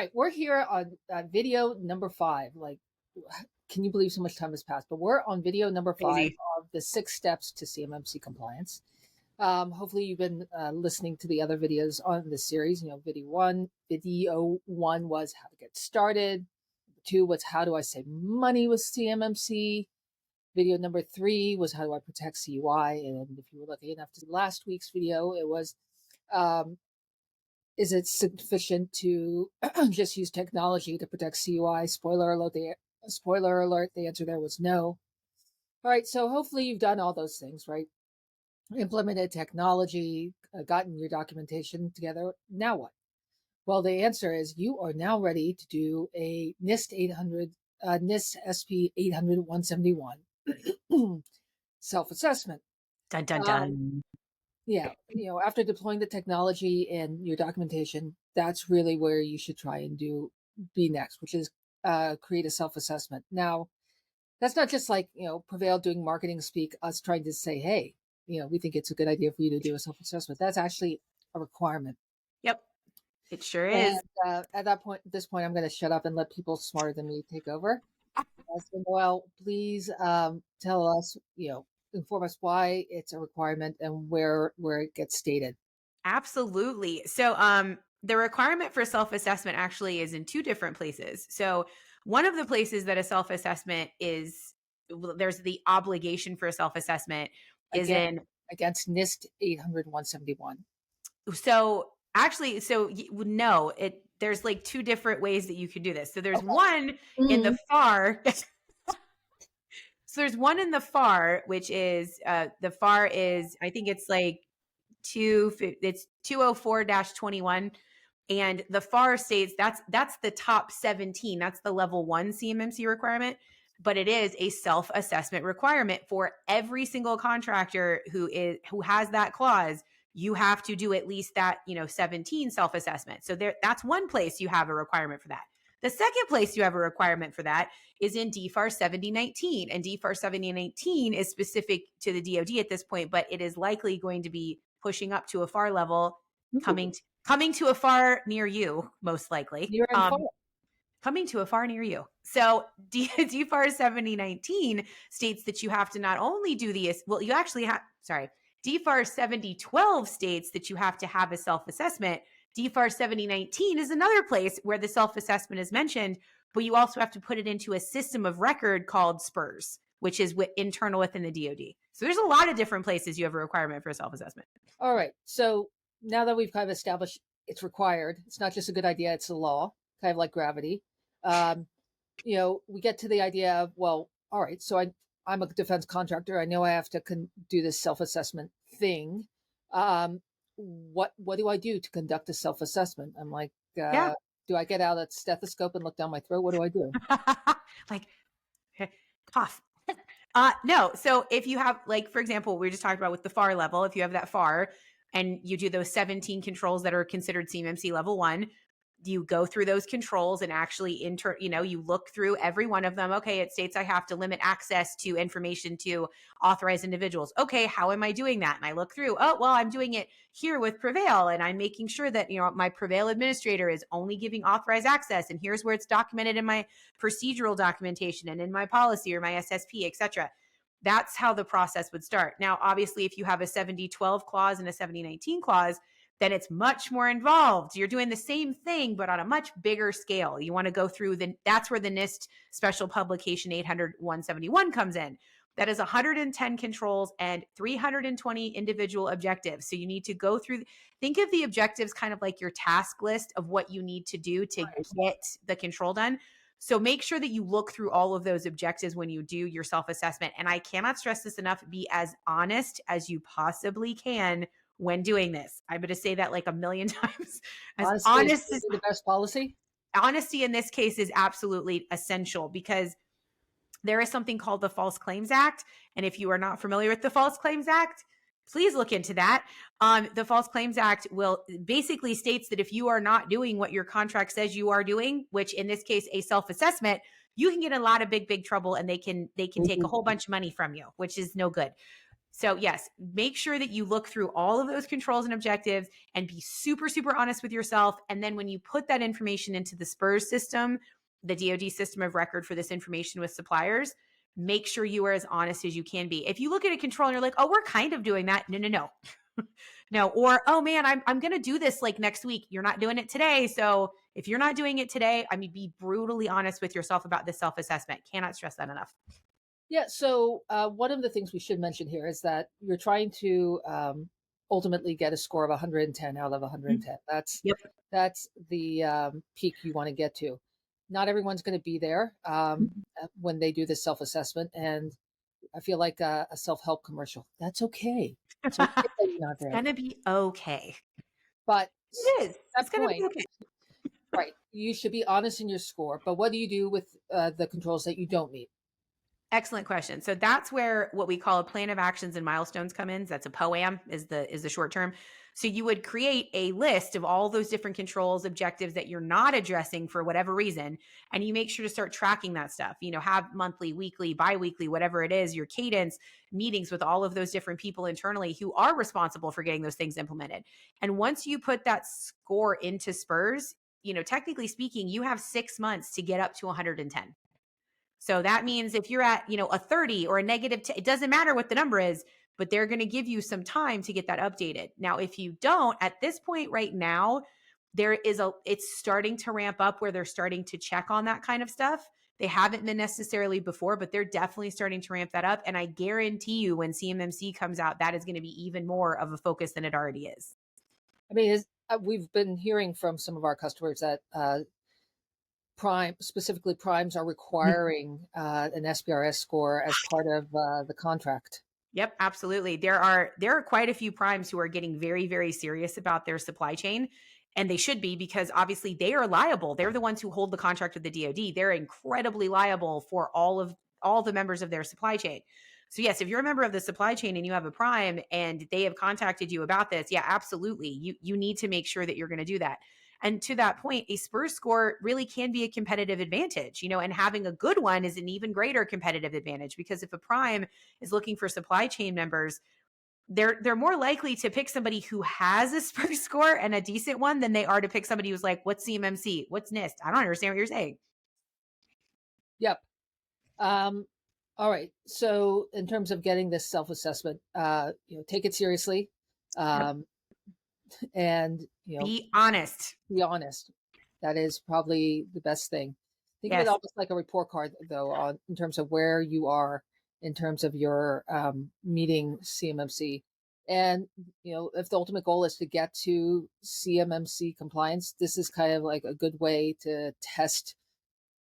right, we're here on video number 5. Like, can you believe so much time has passed? But we're on video number 5 Crazy. of the 6 steps to CMMC compliance. Hopefully you've been listening to the other videos on this series. Video one was how to get started. 2 was how do I save money with CMMC. Video number 3 was how do I protect CUI. And if you were lucky enough to see last week's video, it was is it sufficient to just use technology to protect CUI? Spoiler alert, the answer there was no. All right, so hopefully you've done all those things, right? Implemented technology, gotten your documentation together. Now what? Well, the answer is you are now ready to do a NIST SP 800-171 self-assessment. Dun, dun, dun. Yeah, after deploying the technology and your documentation, that's really where you should try and be next, which is create a self-assessment. Now, that's not just like, PreVeil doing marketing speak, us trying to say, hey, we think it's a good idea for you to do a self-assessment. That's actually a requirement. Yep, it sure is. And at this point, I'm going to shut up and let people smarter than me take over. So Noël, please tell us, inform us why it's a requirement and where it gets stated. Absolutely. So the requirement for self-assessment actually is in 2 different places. So one of the places that a self-assessment is, there's the obligation for a self-assessment is against NIST 800-171. So actually, no, there's like 2 different ways that you could do this. So there's one in the FAR. So there's one in the FAR, which is the FAR is, I think it's like 204-21. And the FAR states that's the top 17. That's the level 1 CMMC requirement. But it is a self-assessment requirement for every single contractor who has that clause. You have to do at least that, 17 self-assessment. So that's one place you have a requirement for that. The second place you have a requirement for that is in DFAR 7019. And DFAR 7019 is specific to the DoD at this point, but it is likely going to be pushing up to a FAR level, coming to a FAR near you, most likely. Coming to a FAR near you. So DFAR 7019 states that you have to not only do DFAR 7012 states that you have to have a self-assessment. DFAR 7019 is another place where the self-assessment is mentioned, but you also have to put it into a system of record called SPRS, which is internal within the DoD. So there's a lot of different places you have a requirement for a self-assessment. All right. So now that we've kind of established it's required, it's not just a good idea, it's a law, kind of like gravity. We get to the idea of, well, all right, so I'm a defense contractor. I know I have to do this self-assessment thing. What do I do to conduct a self-assessment? I'm like, do I get out a stethoscope and look down my throat? What do I do? Like, cough. No. So if you have, like, for example, we just talked about with the FAR level, if you have that FAR and you do those 17 controls that are considered CMMC level 1, you go through those controls and actually you look through every one of them. Okay, it states I have to limit access to information to authorized individuals. Okay, how am I doing that? And I look through, oh, well, I'm doing it here with PreVeil, and I'm making sure that, my PreVeil administrator is only giving authorized access, and here's where it's documented in my procedural documentation and in my policy or my SSP, etc. That's how the process would start. Now, obviously, if you have a 7012 clause and a 7019 clause, then it's much more involved. You're doing the same thing, but on a much bigger scale. You want to go through that's where the NIST Special Publication 800-171 comes in. That is 110 controls and 320 individual objectives. So you need to go through, think of the objectives kind of like your task list of what you need to do to get the control done. So make sure that you look through all of those objectives when you do your self-assessment. And I cannot stress this enough, be as honest as you possibly can when doing this. I'm going to say that like a million times. Honest is the best policy. Honesty in this case is absolutely essential because there is something called the False Claims Act. And if you are not familiar with the False Claims Act, please look into that. The False Claims Act basically states that if you are not doing what your contract says you are doing, which in this case, a self-assessment, you can get in a lot of big trouble and they can take a whole bunch of money from you, which is no good. So yes, make sure that you look through all of those controls and objectives and be super, super honest with yourself. And then when you put that information into the SPRS system, the DoD system of record for this information with suppliers, make sure you are as honest as you can be. If you look at a control and you're like, oh, we're kind of doing that. No, no, no. No. Or, oh man, I'm going to do this like next week. You're not doing it today. So if you're not doing it today, I mean, be brutally honest with yourself about this self-assessment. Cannot stress that enough. Yeah. So one of the things we should mention here is that you're trying to ultimately get a score of 110 out of 110. Yep. That's the peak you want to get to. Not everyone's going to be there when they do this self-assessment, and I feel like a self-help commercial. That's okay. It's okay that you're not there. It's gonna be okay. But it is. At It's gonna point, be okay. right? You should be honest in your score. But what do you do with the controls that you don't meet? Excellent question. So that's where what we call a plan of actions and milestones come in. That's a POAM is the short term. So you would create a list of all those different controls, objectives that you're not addressing for whatever reason. And you make sure to start tracking that stuff, have monthly, weekly, biweekly, whatever it is, your cadence meetings with all of those different people internally who are responsible for getting those things implemented. And once you put that score into SPRS, technically speaking, you have 6 months to get up to 110. So that means if you're at, a 30 or a negative, it doesn't matter what the number is, but they're going to give you some time to get that updated. Now, if you don't, at this point right now, it's starting to ramp up where they're starting to check on that kind of stuff. They haven't been necessarily before, but they're definitely starting to ramp that up. And I guarantee you when CMMC comes out, that is going to be even more of a focus than it already is. I mean, we've been hearing from some of our customers that specifically primes are requiring an SPRS score as part of the contract. Yep, absolutely. There are quite a few primes who are getting very, very serious about their supply chain, and they should be, because obviously they are liable. They're the ones who hold the contract with the DoD. They're incredibly liable for all the members of their supply chain. So yes, if you're a member of the supply chain and you have a prime and they have contacted you about this, yeah, absolutely. You need to make sure that you're going to do that. And to that point, a SPRS score really can be a competitive advantage, and having a good one is an even greater competitive advantage, because if a prime is looking for supply chain members, they're more likely to pick somebody who has a SPRS score and a decent one than they are to pick somebody who's like, what's CMMC? What's NIST? I don't understand what you're saying. Yep. All right. So in terms of getting this self-assessment, take it seriously. And be honest. Be honest. That is probably the best thing. Think of it almost like a report card, though, in terms of where you are in terms of your meeting CMMC. And if the ultimate goal is to get to CMMC compliance, this is kind of like a good way to test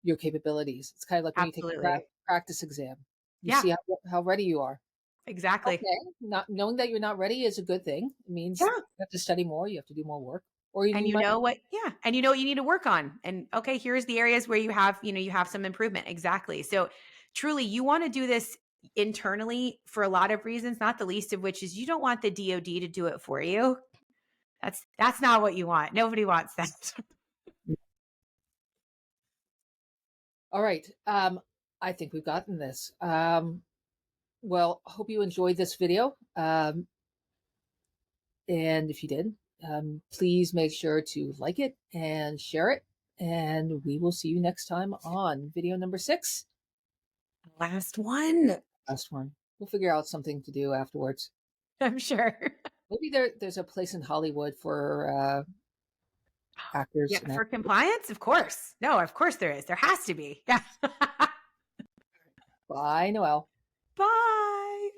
your capabilities. It's kind of like when you take a practice exam. You see how ready you are. Exactly. Okay. Not knowing that you're not ready is a good thing. It means you have to study more. You have to do more work. And you know what you need to work on. And okay, here's the areas where you have some improvement. Exactly. So truly, you want to do this internally for a lot of reasons, not the least of which is you don't want the DoD to do it for you. That's not what you want. Nobody wants that. All right. I think we've gotten this. Well, hope you enjoyed this video. And if you did, please make sure to like it and share it. And we will see you next time on video number 6. Last one. We'll figure out something to do afterwards. I'm sure. Maybe there's a place in Hollywood for actors. Yeah, for compliance? Of course. No, of course there is. There has to be. Yeah. Bye, Noël. Bye.